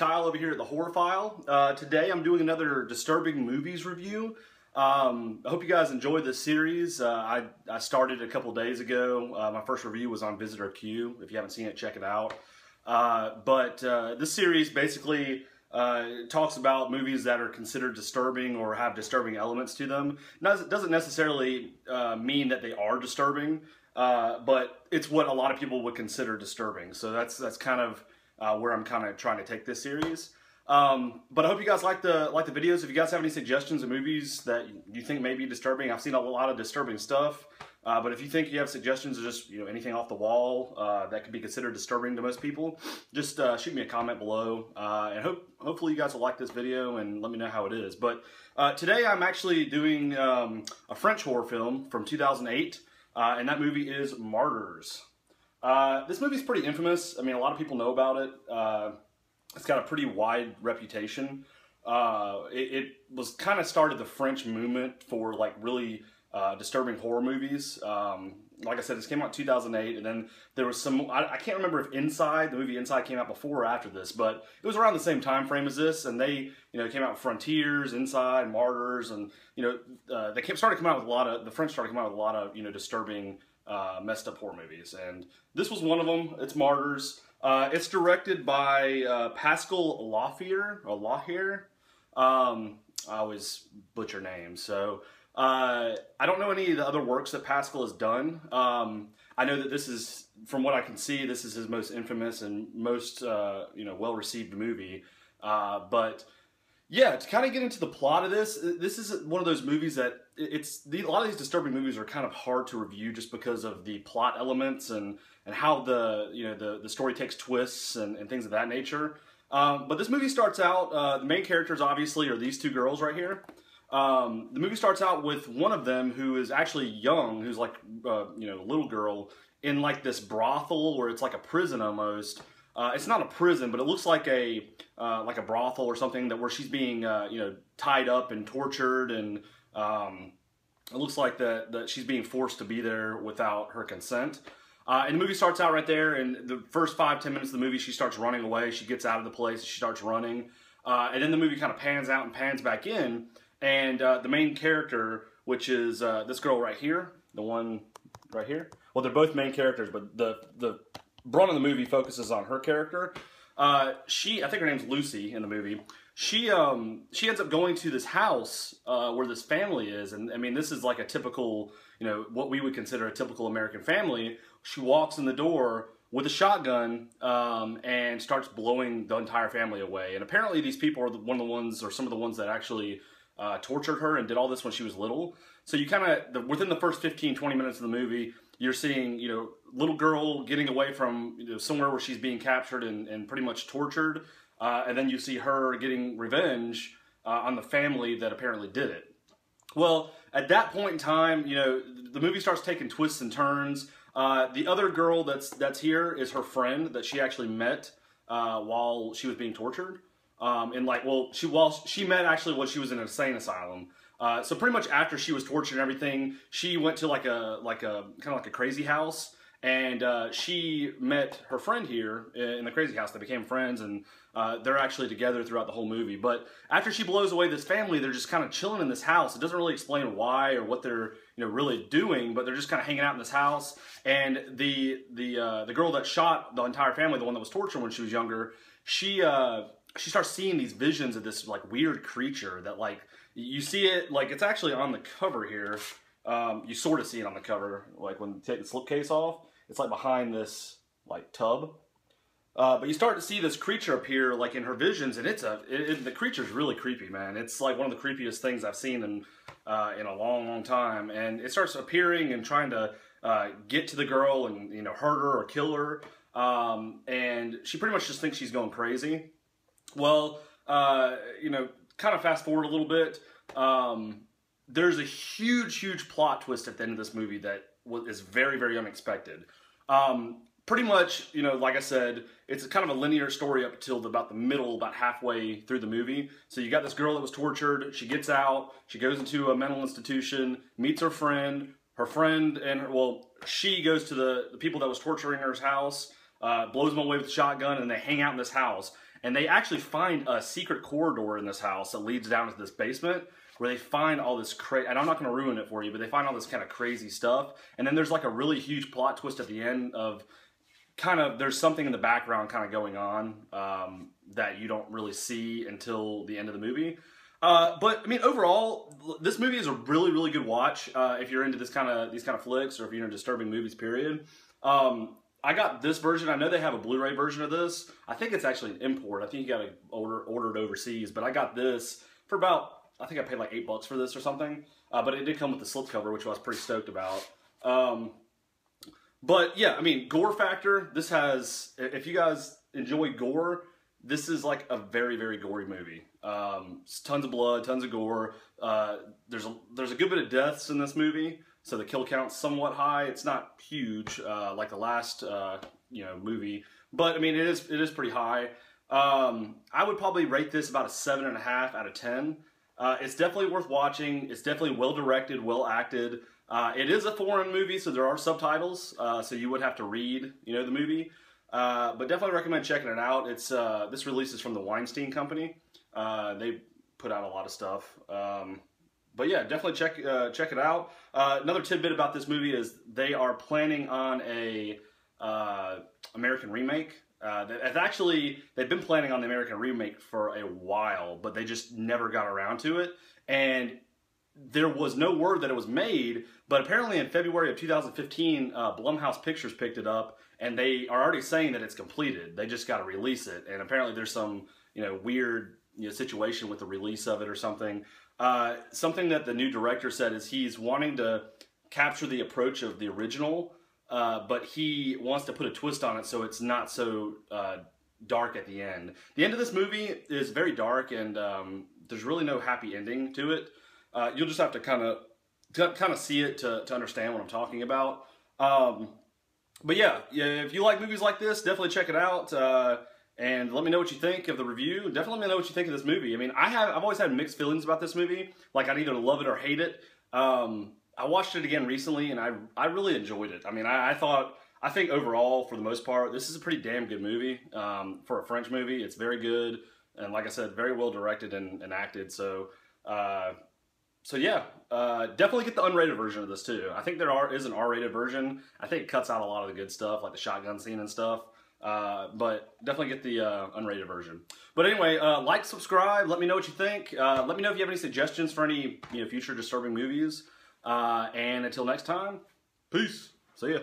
Kyle over here at the Horror File. Today I'm doing another disturbing movies review. I hope you guys enjoyed this series. I started a couple days ago. My first review was on Visitor Q. If you haven't seen it, check it out. This series basically talks about movies that are considered disturbing or have disturbing elements to them. It doesn't necessarily mean that they are disturbing, but it's what a lot of people would consider disturbing. So that's kind of where I'm kind of trying to take this series. But I hope you guys like the videos. If you guys have any suggestions of movies that you think may be disturbing, I've seen a lot of disturbing stuff. But if you think you have suggestions or just anything off the wall that could be considered disturbing to most people, just shoot me a comment below. And hopefully you guys will like this video and let me know how it is. But today I'm actually doing a French horror film from 2008, and that movie is Martyrs. This movie's pretty infamous. I mean, a lot of people know about it. It's got a pretty wide reputation. It was kind of started the French movement for like really disturbing horror movies. Like I said, this came out in 2008, and then there was some, I can't remember if the movie Inside came out before or after this, but it was around the same time frame as this, and they, came out with Frontiers, Inside, Martyrs, and, the French started coming out with a lot of, disturbing, messed up horror movies, and this was one of them. It's Martyrs. It's directed by Pascal Laugier. I always butcher names, so I don't know any of the other works that Pascal has done. I know that this is, from what I can see, this is his most infamous and most well-received movie. But yeah, to kind of get into the plot of this is one of those movies that a lot of these disturbing movies are kind of hard to review just because of the plot elements and how the story takes twists and things of that nature. But this movie starts out, the main characters obviously are these two girls right here. The movie starts out with one of them who is actually young, who's like, a little girl in like this brothel where it's like a prison almost. It's not a prison, but it looks like a brothel or something where she's being, tied up and tortured, and it looks like that she's being forced to be there without her consent. And the movie starts out right there, and the first 5-10 minutes of the movie, she starts running away. She gets out of the place, she starts running, and then the movie kind of pans out and pans back in. And the main character, which is this girl right here, the one right here. Well, they're both main characters, but the brunt of the movie focuses on her character. I think her name's Lucy in the movie. She ends up going to this house where this family is, and I mean, this is like a typical, what we would consider a typical American family. She walks in the door with a shotgun and starts blowing the entire family away. And apparently, these people are some of the ones that actually tortured her and did all this when she was little. So you kind of, within the first 15-20 minutes of the movie, you're seeing, little girl getting away from, somewhere where she's being captured and pretty much tortured. And then you see her getting revenge on the family that apparently did it. Well, at that point in time, the movie starts taking twists and turns. The other girl that's here is her friend that she actually met while she was being tortured. She met actually when she was in an insane asylum. So pretty much after she was tortured and everything, she went to kind of like a crazy house, and she met her friend here in the crazy house. They became friends, and they're actually together throughout the whole movie. But after she blows away this family, they're just kind of chilling in this house. It doesn't really explain why or what they're really doing, but they're just kind of hanging out in this house. And the girl that shot the entire family, the one that was tortured when she was younger, she starts seeing these visions of this like weird creature that like you see it, like it's actually on the cover here. You sort of see it on the cover, like when you take the slipcase off, it's like behind this like tub. But you start to see this creature appear like in her visions, and the creature's really creepy, man. It's like one of the creepiest things I've seen in a long time. And it starts appearing and trying to get to the girl and hurt her or kill her. And she pretty much just thinks she's going crazy. Well, kind of fast forward a little bit. There's a huge plot twist at the end of this movie that is very, very unexpected. Pretty much, like I said, it's kind of a linear story up till about the middle, about halfway through the movie. So you got this girl that was tortured. She gets out. She goes into a mental institution, meets her friend. She goes to the people that was torturing her house, blows them away with a shotgun, and they hang out in this house. and they actually find a secret corridor in this house that leads down to this basement where they find all this crazy, and I'm not going to ruin it for you, but they find all this kind of crazy stuff, and then there's like a really huge plot twist at the end of kind of, there's something in the background kind of going on that you don't really see until the end of the movie. But I mean, overall, this movie is a really, really good watch if you're into these kind of flicks, or if you're into disturbing movies. Period. I got this version. I know they have a Blu-ray version of this. I think it's actually an import. I think you got to order it overseas. But I got this for about, I think I paid like $8 for this or something. But it did come with the slipcover, which I was pretty stoked about. But yeah, I mean, gore factor. This has, if you guys enjoy gore, this is like a very, very gory movie. Tons of blood, tons of gore. There's a good bit of deaths in this movie, so the kill count's somewhat high. It's not huge like the last movie, but I mean it is pretty high. I would probably rate this about a 7.5 out of 10. It's definitely worth watching. It's definitely well directed, well acted. It is a foreign movie, so there are subtitles, so you would have to read, the movie. But definitely recommend checking it out. It's this release is from the Weinstein Company. They put out a lot of stuff. But yeah, definitely check it out. Another tidbit about this movie is they are planning on a American remake. They've been planning on the American remake for a while, but they just never got around to it. And there was no word that it was made, but apparently in February of 2015, Blumhouse Pictures picked it up, and they are already saying that it's completed. They just got to release it, and apparently there's some weird situation with the release of it or something. Something that the new director said is he's wanting to capture the approach of the original, but he wants to put a twist on it so it's not so dark at the end. The end of this movie is very dark, and there's really no happy ending to it. You'll just have to kind of see it to understand what I'm talking about. But yeah, if you like movies like this, definitely check it out. And let me know what you think of the review. Definitely let me know what you think of this movie. I mean, I've always had mixed feelings about this movie. Like, I'd either love it or hate it. I watched it again recently, and I really enjoyed it. I mean, I think overall, for the most part, this is a pretty damn good movie. For a French movie, it's very good. And like I said, very well directed and acted. So yeah, definitely get the unrated version of this too. I think there is an R-rated version. I think it cuts out a lot of the good stuff, like the shotgun scene and stuff. But definitely get the unrated version. But anyway, like, subscribe, let me know what you think. Let me know if you have any suggestions for any future disturbing movies. And until next time, peace. See ya.